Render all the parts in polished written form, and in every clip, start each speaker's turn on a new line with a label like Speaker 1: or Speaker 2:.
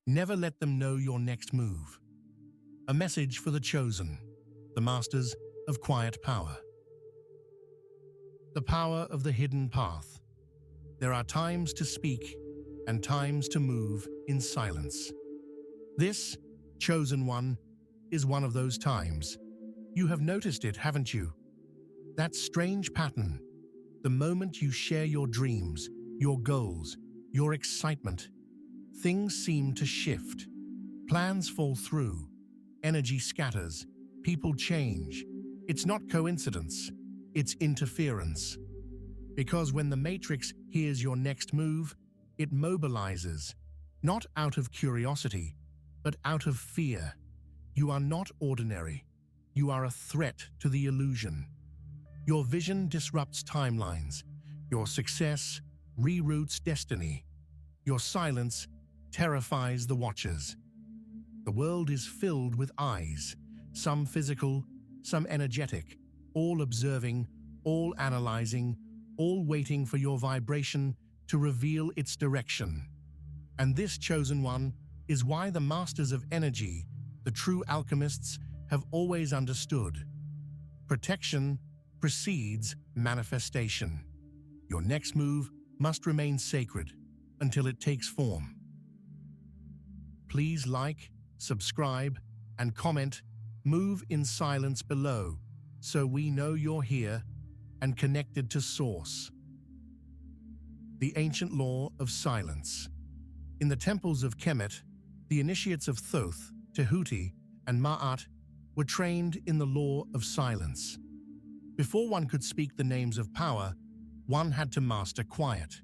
Speaker 1: Never let them know your next move. A message for the chosen, the masters of quiet power. The power of the hidden path. There are times to speak and times to move in silence. This, chosen one, is one of those times. You have noticed it, haven't you? That strange pattern. The moment you share your dreams, your goals, your excitement, things seem to shift. Plans fall through. Energy scatters. People change. It's not coincidence. It's interference. Because when the Matrix hears your next move, it mobilizes, not out of curiosity, but out of fear. You are not ordinary. You are a threat to the illusion. Your vision disrupts timelines. Your success reroutes destiny. Your silence terrifies the watchers. The world is filled with eyes, some physical, some energetic, all observing, all analyzing, all waiting for your vibration to reveal its direction. And this chosen one is why the masters of energy, the true alchemists, have always understood. Protection precedes manifestation. Your next move must remain sacred until it takes form. Please like, subscribe, and comment. Move in silence below so we know you're here and connected to Source. The ancient law of silence. In the temples of Kemet, the initiates of Thoth, Tehuti, and Ma'at were trained in the law of silence. Before one could speak the names of power, one had to master quiet.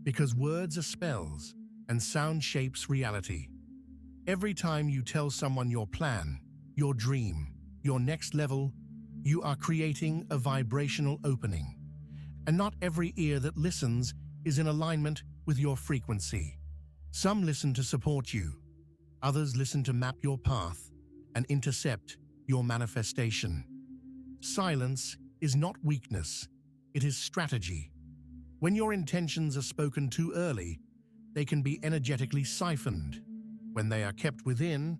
Speaker 1: Because words are spells and sound shapes reality. Every time you tell someone your plan, your dream, your next level, you are creating a vibrational opening. And not every ear that listens is in alignment with your frequency. Some listen to support you. Others listen to map your path and intercept your manifestation. Silence is not weakness, it is strategy. When your intentions are spoken too early, they can be energetically siphoned. When they are kept within,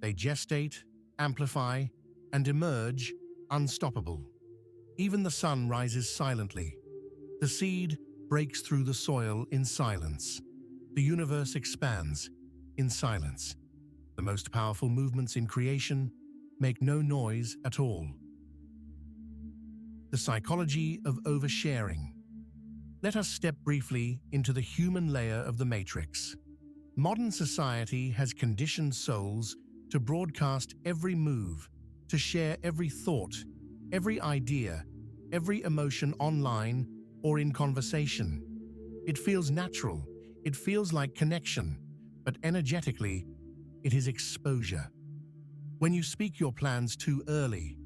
Speaker 1: they gestate, amplify, and emerge unstoppable. Even the sun rises silently. The seed breaks through the soil in silence. The universe expands in silence. The most powerful movements in creation make no noise at all. The psychology of oversharing. Let us step briefly into the human layer of the Matrix. Modern society has conditioned souls to broadcast every move, to share every thought, every idea, every emotion online or in conversation. It feels natural, it feels like connection, but energetically, it is exposure. When you speak your plans too early,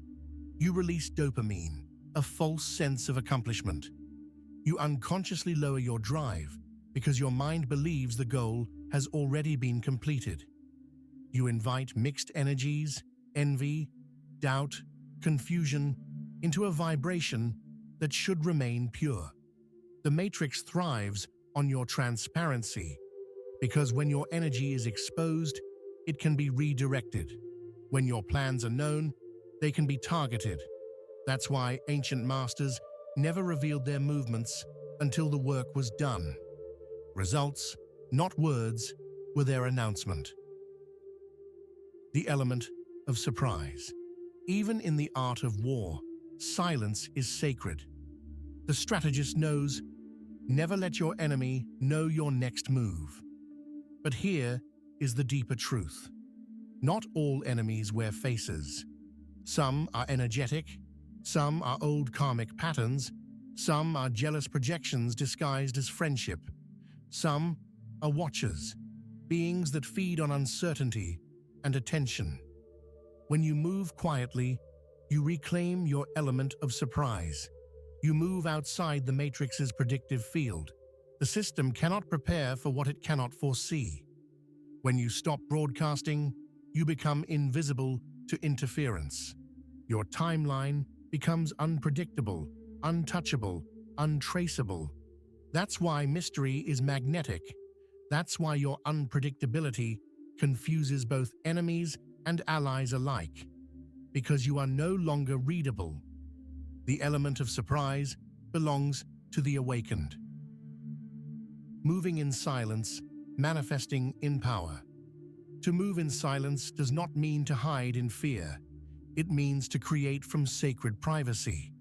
Speaker 1: you release dopamine, a false sense of accomplishment. You unconsciously lower your drive because your mind believes the goal has already been completed. You invite mixed energies, envy, doubt, confusion into a vibration that should remain pure. The Matrix thrives on your transparency because when your energy is exposed, it can be redirected. When your plans are known, they can be targeted. That's why ancient masters never revealed their movements until the work was done. Results, not words, were their announcement. The element of surprise. Even in the art of war, silence is sacred. The strategist knows, never let your enemy know your next move. But here is the deeper truth. Not all enemies wear faces. Some are energetic, some are old karmic patterns, some are jealous projections disguised as friendship. Some are watchers, beings that feed on uncertainty and attention. When you move quietly, you reclaim your element of surprise. You move outside the Matrix's predictive field. The system cannot prepare for what it cannot foresee. When you stop broadcasting, you become invisible to interference. Your timeline becomes unpredictable, untouchable, untraceable. That's why mystery is magnetic. That's why your unpredictability confuses both enemies and allies alike, because you are no longer readable. The element of surprise belongs to the awakened. Moving in silence, manifesting in power. To move in silence does not mean to hide in fear. It means to create from sacred privacy.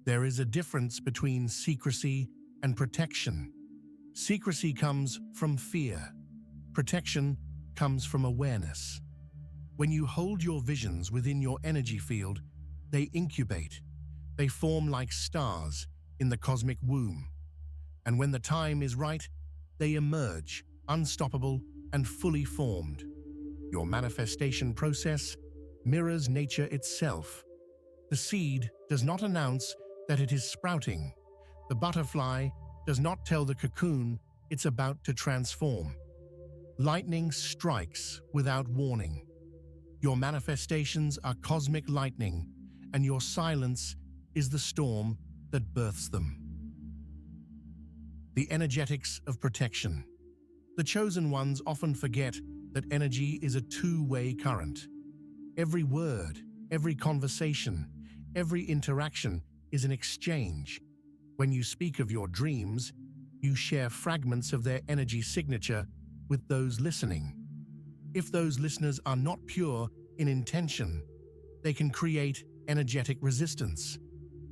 Speaker 1: There is a difference between secrecy and protection. Secrecy comes from fear. Protection comes from awareness. When you hold your visions within your energy field, they incubate. They form like stars in the cosmic womb. And when the time is right, they emerge, unstoppable and fully formed. Your manifestation process mirrors nature itself. The seed does not announce that it is sprouting. The butterfly does not tell the cocoon it's about to transform. Lightning strikes without warning. Your manifestations are cosmic lightning, and your silence is the storm that births them. The energetics of protection. The chosen ones often forget that energy is a two-way current. Every word, every conversation, every interaction is an exchange. When you speak of your dreams, you share fragments of their energy signature with those listening. If those listeners are not pure in intention, they can create energetic resistance.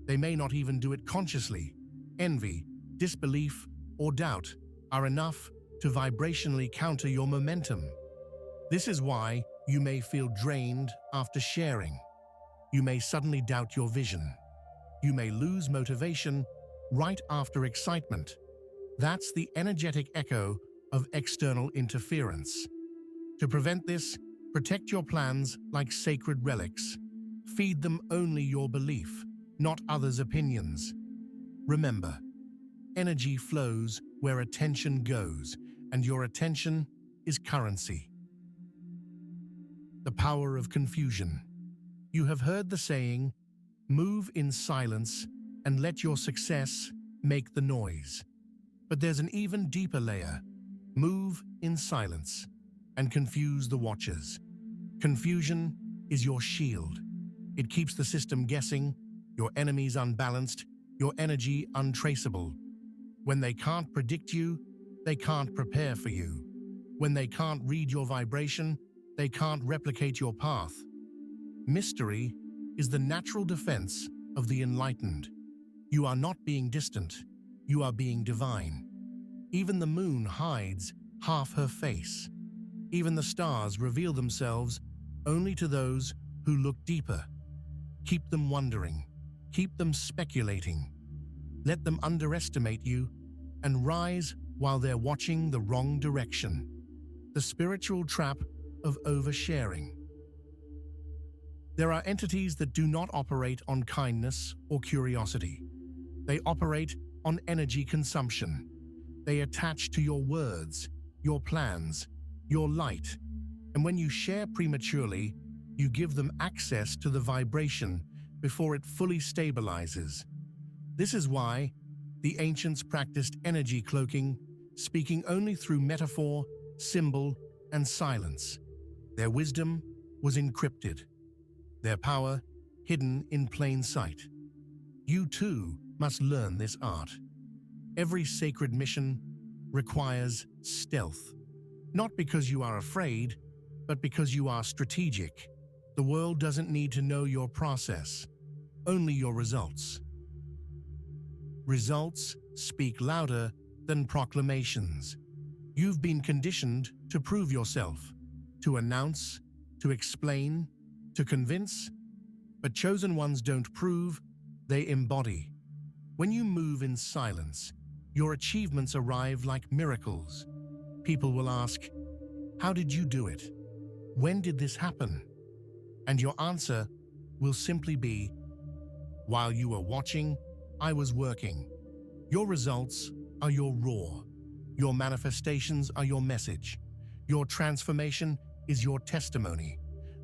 Speaker 1: They may not even do it consciously. Envy, disbelief, or doubt are enough to vibrationally counter your momentum. This is why you may feel drained after sharing. You may suddenly doubt your vision. You may lose motivation right after excitement. That's the energetic echo of external interference. To prevent this, protect your plans like sacred relics. Feed them only your belief, not others' opinions. Remember, energy flows where attention goes, and your attention is currency. The power of confusion. You have heard the saying, move in silence and let your success make the noise. But there's an even deeper layer. Move in silence and confuse the watchers. Confusion is your shield. It keeps the system guessing, your enemies unbalanced, your energy untraceable. When they can't predict you, they can't prepare for you. When they can't read your vibration, they can't replicate your path. Mystery is the natural defense of the enlightened. You are not being distant, you are being divine. Even the moon hides half her face. Even the stars reveal themselves only to those who look deeper. Keep them wondering, keep them speculating. Let them underestimate you and rise while they're watching the wrong direction. The spiritual trap of oversharing. There are entities that do not operate on kindness or curiosity. They operate on energy consumption. They attach to your words, your plans, your light. And when you share prematurely, you give them access to the vibration before it fully stabilizes. This is why the ancients practiced energy cloaking, speaking only through metaphor, symbol, and silence. Their wisdom was encrypted, their power hidden in plain sight. You too must learn this art. Every sacred mission requires stealth, not because you are afraid, but because you are strategic. The world doesn't need to know your process, only your results. Results speak louder than proclamations. You've been conditioned to prove yourself, to announce, to explain, to convince, but chosen ones don't prove, they embody. When you move in silence, your achievements arrive like miracles. People will ask, how did you do it? When did this happen? And your answer will simply be, while you were watching, I was working. Your results are your roar. Your manifestations are your message. Your transformation is your testimony.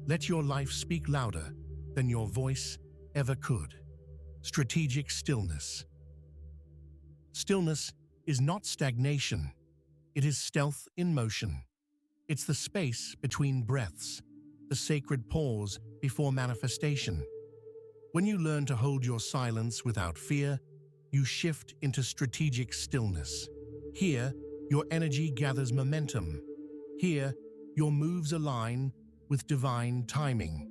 Speaker 1: Let your life speak louder than your voice ever could. Strategic stillness. Stillness is not stagnation. It is stealth in motion. It's the space between breaths, the sacred pause before manifestation. When you learn to hold your silence without fear, you shift into strategic stillness. Here, your energy gathers momentum. Here, your moves align with divine timing.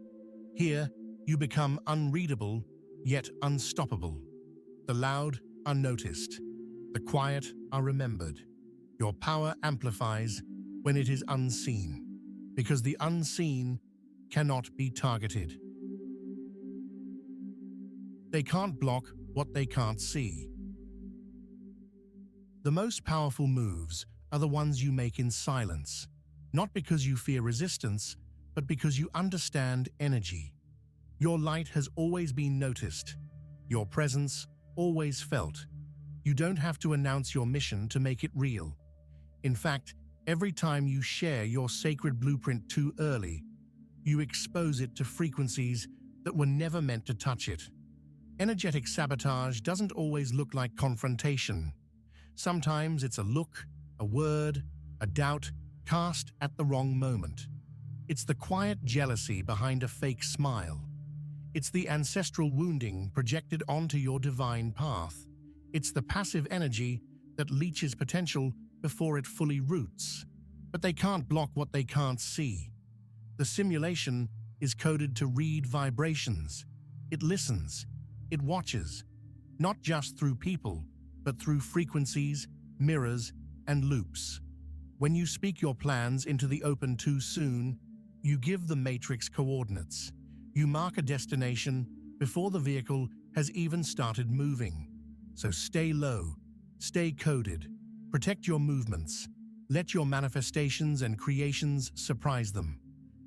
Speaker 1: Here, you become unreadable, yet unstoppable. The loud are noticed. The quiet are remembered. Your power amplifies when it is unseen, because the unseen cannot be targeted. They can't block what they can't see. The most powerful moves are the ones you make in silence, not because you fear resistance, but because you understand energy. Your light has always been noticed, your presence always felt. You don't have to announce your mission to make it real. In fact, every time you share your sacred blueprint too early, you expose it to frequencies that were never meant to touch it. Energetic sabotage doesn't always look like confrontation. Sometimes it's a look, a word, a doubt cast at the wrong moment. It's the quiet jealousy behind a fake smile. It's the ancestral wounding projected onto your divine path. It's the passive energy that leaches potential before it fully roots. But they can't block what they can't see. The simulation is coded to read vibrations. It listens. It watches, not just through people, but through frequencies, mirrors, and loops. When you speak your plans into the open too soon, you give the matrix coordinates. You mark a destination before the vehicle has even started moving. So stay low, stay coded, protect your movements. Let your manifestations and creations surprise them.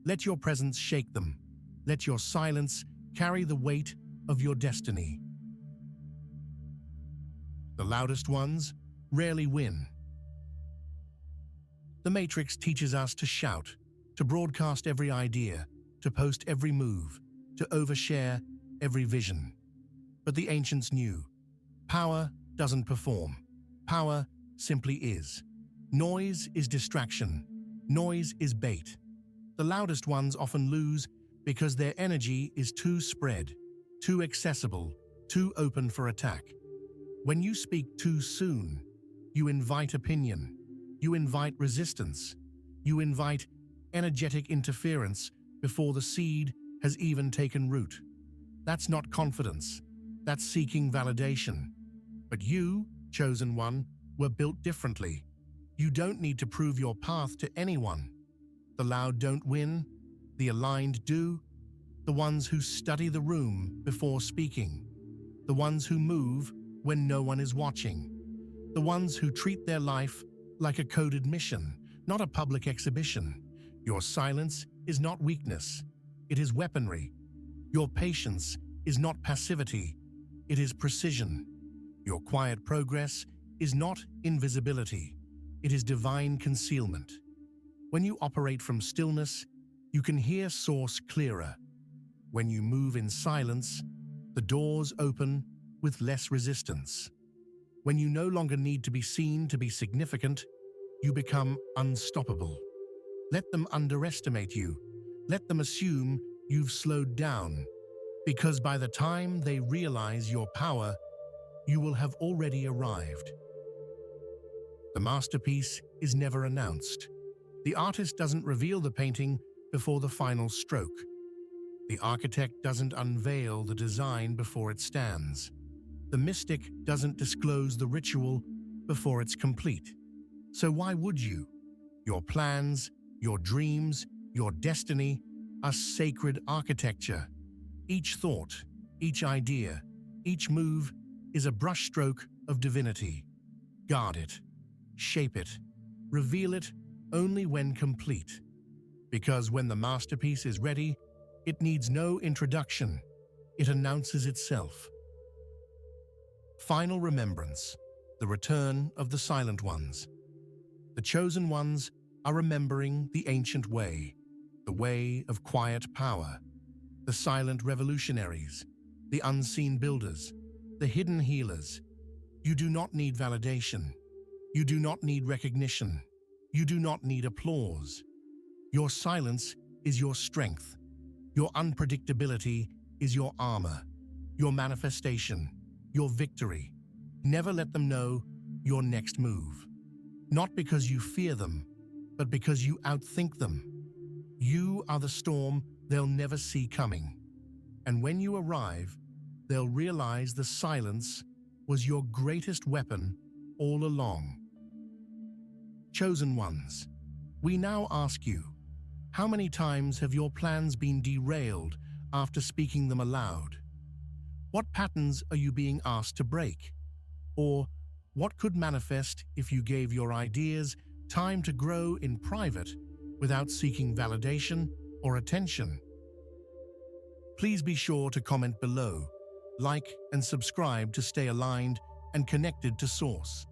Speaker 1: Let your presence shake them. Let your silence carry the weight of your destiny. The loudest ones rarely win. The Matrix teaches us to shout, to broadcast every idea, to post every move, to overshare every vision. But the ancients knew, power doesn't perform. Power simply is. Noise is distraction. Noise is bait. The loudest ones often lose because their energy is too spread, too accessible, too open for attack. When you speak too soon, you invite opinion, you invite resistance, you invite energetic interference before the seed has even taken root. That's not confidence, that's seeking validation. But you, chosen one, were built differently. You don't need to prove your path to anyone. The loud don't win, the aligned do. The ones who study the room before speaking. The ones who move when no one is watching. The ones who treat their life like a coded mission, not a public exhibition. Your silence is not weakness, it is weaponry. Your patience is not passivity, it is precision. Your quiet progress is not invisibility, it is divine concealment. When you operate from stillness, you can hear source clearer. When you move in silence, the doors open with less resistance. When you no longer need to be seen to be significant, you become unstoppable. Let them underestimate you. Let them assume you've slowed down, because by the time they realize your power, you will have already arrived. The masterpiece is never announced. The artist doesn't reveal the painting before the final stroke. The architect doesn't unveil the design before it stands. The mystic doesn't disclose the ritual before it's complete. So why would you? Your plans, your dreams, your destiny are sacred architecture. Each thought, each idea, each move is a brushstroke of divinity. Guard it, shape it, reveal it only when complete. Because when the masterpiece is ready, it needs no introduction. It announces itself. Final remembrance, the return of the silent ones. The chosen ones are remembering the ancient way, the way of quiet power, the silent revolutionaries, the unseen builders, the hidden healers. You do not need validation. You do not need recognition. You do not need applause. Your silence is your strength. Your unpredictability is your armor, your manifestation, your victory. Never let them know your next move. Not because you fear them, but because you outthink them. You are the storm they'll never see coming. And when you arrive, they'll realize the silence was your greatest weapon all along. Chosen ones, we now ask you, how many times have your plans been derailed after speaking them aloud? What patterns are you being asked to break? Or what could manifest if you gave your ideas time to grow in private without seeking validation or attention? Please be sure to comment below, like and subscribe to stay aligned and connected to Source.